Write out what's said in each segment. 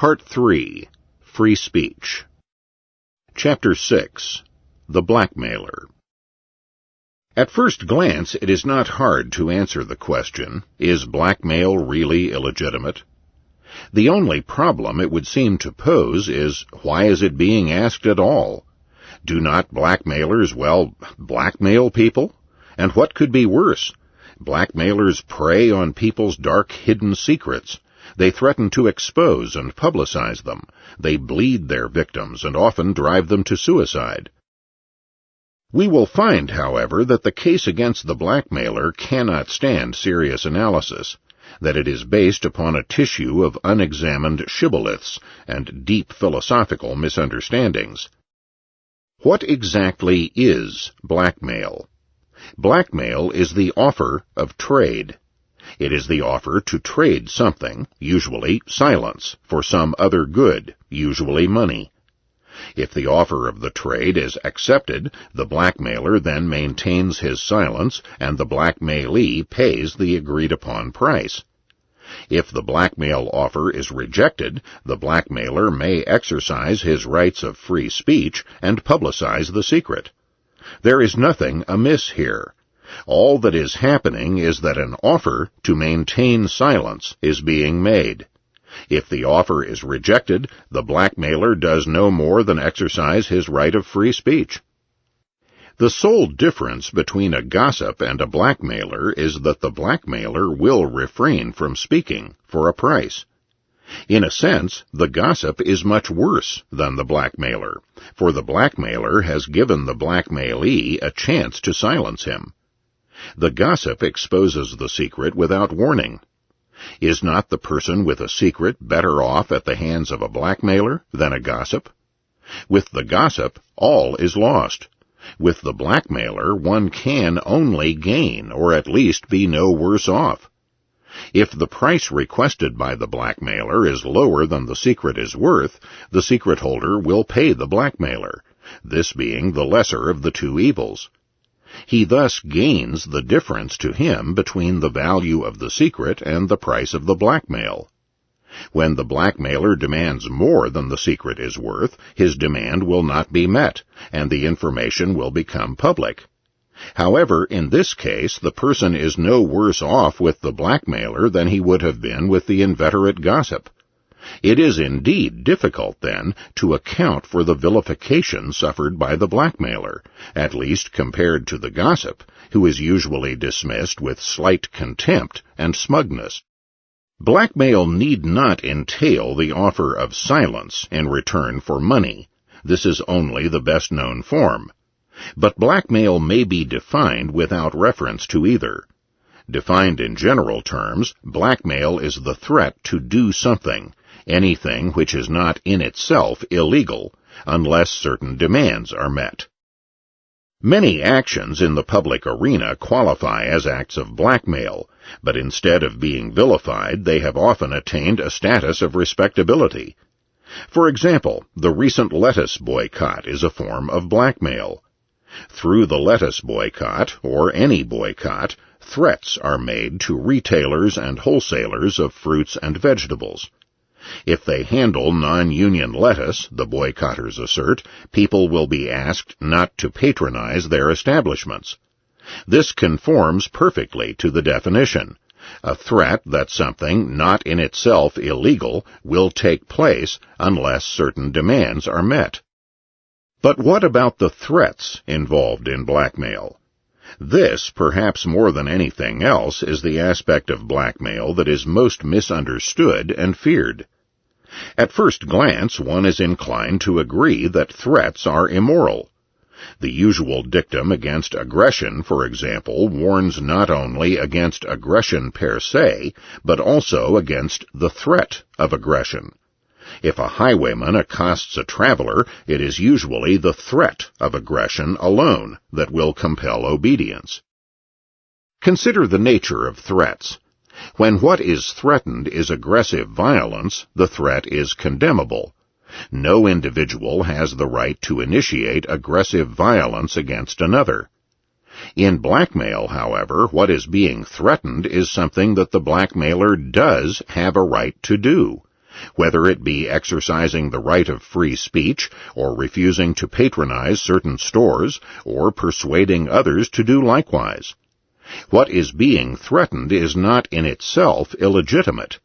Part 3. Free Speech. Chapter 6. The Blackmailer. At first glance, it is not hard to answer the question, is blackmail really illegitimate? The only problem it would seem to pose is, why is it being asked at all? Do not blackmailers, blackmail people? And what could be worse? Blackmailers prey on people's dark hidden secrets. They threaten to expose and publicize them. They bleed their victims and often drive them to suicide. We will find, however, that the case against the blackmailer cannot stand serious analysis, that it is based upon a tissue of unexamined shibboleths and deep philosophical misunderstandings. What exactly is blackmail? Blackmail is the offer of trade. It is the offer to trade something, usually silence, for some other good, usually money. If the offer of the trade is accepted, the blackmailer then maintains his silence, and the blackmailee pays the agreed-upon price. If the blackmail offer is rejected, the blackmailer may exercise his rights of free speech and publicize the secret. There is nothing amiss here. All that is happening is that an offer to maintain silence is being made. If the offer is rejected, the blackmailer does no more than exercise his right of free speech. The sole difference between a gossip and a blackmailer is that the blackmailer will refrain from speaking for a price. In a sense, the gossip is much worse than the blackmailer, for the blackmailer has given the blackmailee a chance to silence him. The gossip exposes the secret without warning. Is not the person with a secret better off at the hands of a blackmailer than a gossip? With the gossip, all is lost. With the blackmailer, one can only gain, or at least be no worse off. If the price requested by the blackmailer is lower than the secret is worth, the secret holder will pay the blackmailer, this being the lesser of the two evils. He thus gains the difference to him between the value of the secret and the price of the blackmail. When the blackmailer demands more than the secret is worth, his demand will not be met, and the information will become public. However, in this case, the person is no worse off with the blackmailer than he would have been with the inveterate gossip. It is indeed difficult, then, to account for the vilification suffered by the blackmailer, at least compared to the gossip, who is usually dismissed with slight contempt and smugness. Blackmail need not entail the offer of silence in return for money. This is only the best-known form. But blackmail may be defined without reference to either. Defined in general terms, blackmail is the threat to do something, anything which is not in itself illegal, unless certain demands are met. Many actions in the public arena qualify as acts of blackmail, but instead of being vilified, they have often attained a status of respectability. For example, the recent lettuce boycott is a form of blackmail. Through the lettuce boycott, or any boycott, threats are made to retailers and wholesalers of fruits and vegetables. If they handle non-union lettuce, the boycotters assert, people will be asked not to patronize their establishments. This conforms perfectly to the definition, a threat that something not in itself illegal will take place unless certain demands are met. But what about the threats involved in blackmail? This, perhaps more than anything else, is the aspect of blackmail that is most misunderstood and feared. At first glance, one is inclined to agree that threats are immoral. The usual dictum against aggression, for example, warns not only against aggression per se, but also against the threat of aggression. If a highwayman accosts a traveler, it is usually the threat of aggression alone that will compel obedience. Consider the nature of threats. When what is threatened is aggressive violence, the threat is condemnable. No individual has the right to initiate aggressive violence against another. In blackmail, however, what is being threatened is something that the blackmailer does have a right to do. whether it be exercising the right of free speech, or refusing to patronize certain stores, or persuading others to do likewise. What is being threatened is not in itself illegitimate.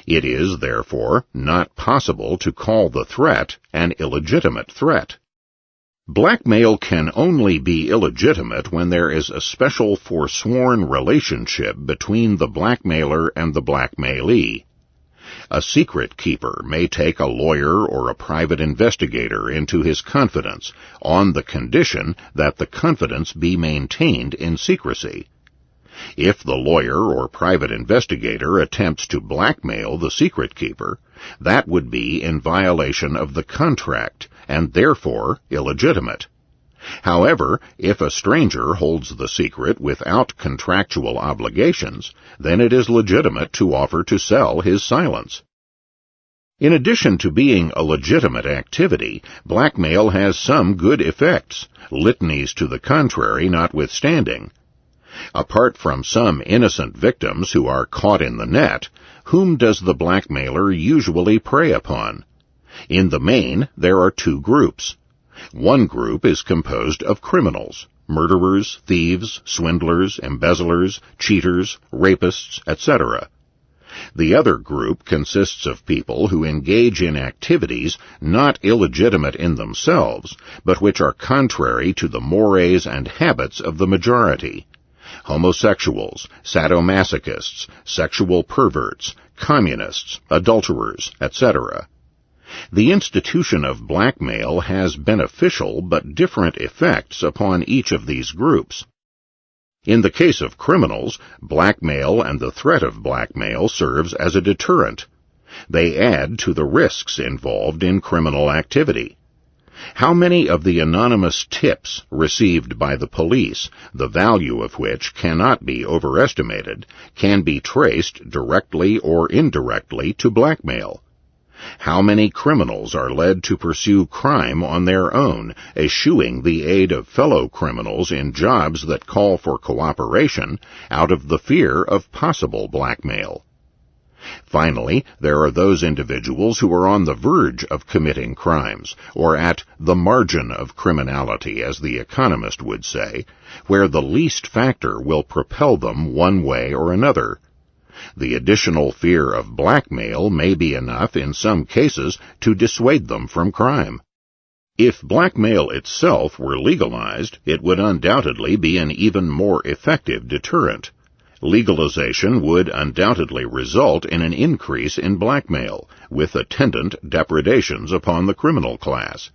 It is, therefore, not possible to call the threat an illegitimate threat. Blackmail can only be illegitimate when there is a special forsworn relationship between the blackmailer and the blackmailee. A secret keeper may take a lawyer or a private investigator into his confidence on the condition that the confidence be maintained in secrecy. If the lawyer or private investigator attempts to blackmail the secret keeper, that would be in violation of the contract and therefore illegitimate. However, if a stranger holds the secret without contractual obligations, then it is legitimate to offer to sell his silence. In addition to being a legitimate activity, blackmail has some good effects, litanies to the contrary notwithstanding. Apart from some innocent victims who are caught in the net, whom does the blackmailer usually prey upon? In the main, there are two groups. One group is composed of criminals, murderers, thieves, swindlers, embezzlers, cheaters, rapists, etc. The other group consists of people who engage in activities not illegitimate in themselves, but which are contrary to the mores and habits of the majority. Homosexuals, sadomasochists, sexual perverts, communists, adulterers, etc. The institution of blackmail has beneficial but different effects upon each of these groups. In the case of criminals, blackmail and the threat of blackmail serves as a deterrent. They add to the risks involved in criminal activity. How many of the anonymous tips received by the police, the value of which cannot be overestimated, can be traced directly or indirectly to blackmail? How many criminals are led to pursue crime on their own, eschewing the aid of fellow criminals in jobs that call for cooperation out of the fear of possible blackmail? Finally, there are those individuals who are on the verge of committing crimes, or at the margin of criminality, as the economist would say, where the least factor will propel them one way or another. The additional fear of blackmail may be enough in some cases to dissuade them from crime. If blackmail itself were legalized, it would undoubtedly be an even more effective deterrent. Legalization would undoubtedly result in an increase in blackmail, with attendant depredations upon the criminal class.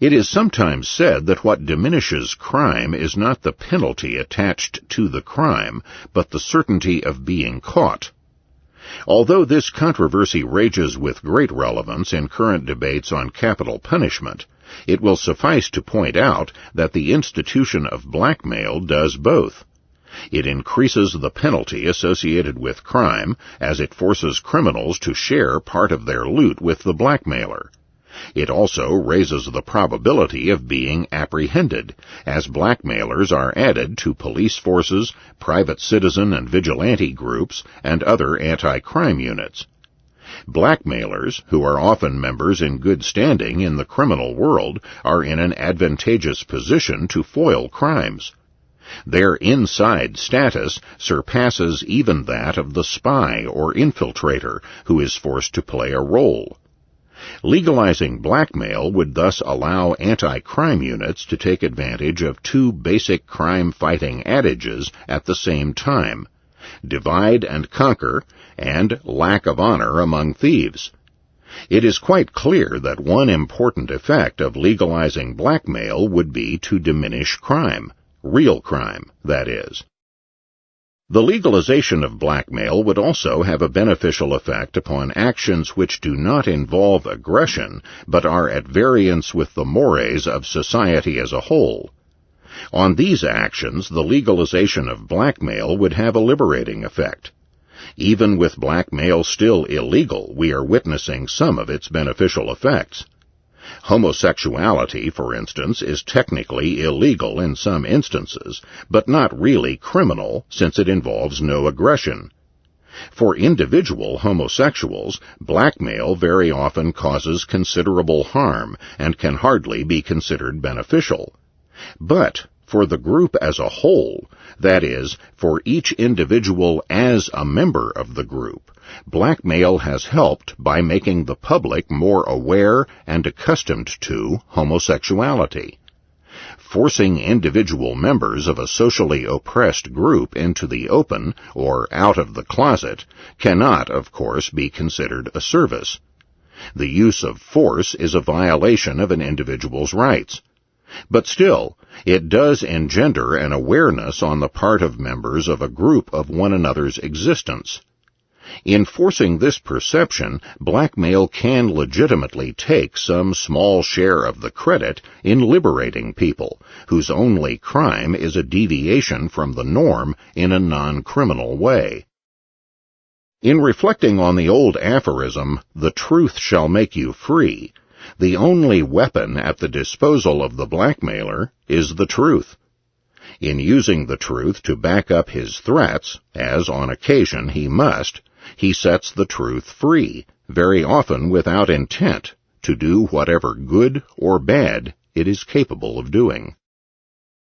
It is sometimes said that what diminishes crime is not the penalty attached to the crime, but the certainty of being caught. Although this controversy rages with great relevance in current debates on capital punishment, it will suffice to point out that the institution of blackmail does both. It increases the penalty associated with crime, as it forces criminals to share part of their loot with the blackmailer. It also raises the probability of being apprehended, as blackmailers are added to police forces, private citizen and vigilante groups, and other anti-crime units. Blackmailers, who are often members in good standing in the criminal world, are in an advantageous position to foil crimes. Their inside status surpasses even that of the spy or infiltrator who is forced to play a role. Legalizing blackmail would thus allow anti-crime units to take advantage of two basic crime-fighting adages at the same time: divide and conquer, and lack of honor among thieves. It is quite clear that one important effect of legalizing blackmail would be to diminish crime. Real crime, that is. The legalization of blackmail would also have a beneficial effect upon actions which do not involve aggression, but are at variance with the mores of society as a whole. On these actions, the legalization of blackmail would have a liberating effect. Even with blackmail still illegal, we are witnessing some of its beneficial effects. Homosexuality, for instance, is technically illegal in some instances, but not really criminal, since it involves no aggression. For individual homosexuals, blackmail very often causes considerable harm and can hardly be considered beneficial. But for the group as a whole, that is, for each individual as a member of the group, blackmail has helped by making the public more aware and accustomed to homosexuality. Forcing individual members of a socially oppressed group into the open or out of the closet cannot, of course, be considered a service. The use of force is a violation of an individual's rights. But still, it does engender an awareness on the part of members of a group of one another's existence. In forcing this perception, blackmail can legitimately take some small share of the credit in liberating people, whose only crime is a deviation from the norm in a non-criminal way. In reflecting on the old aphorism, "The truth shall make you free," the only weapon at the disposal of the blackmailer is the truth. In using the truth to back up his threats, as on occasion he must, he sets the truth free, very often without intent, to do whatever good or bad it is capable of doing.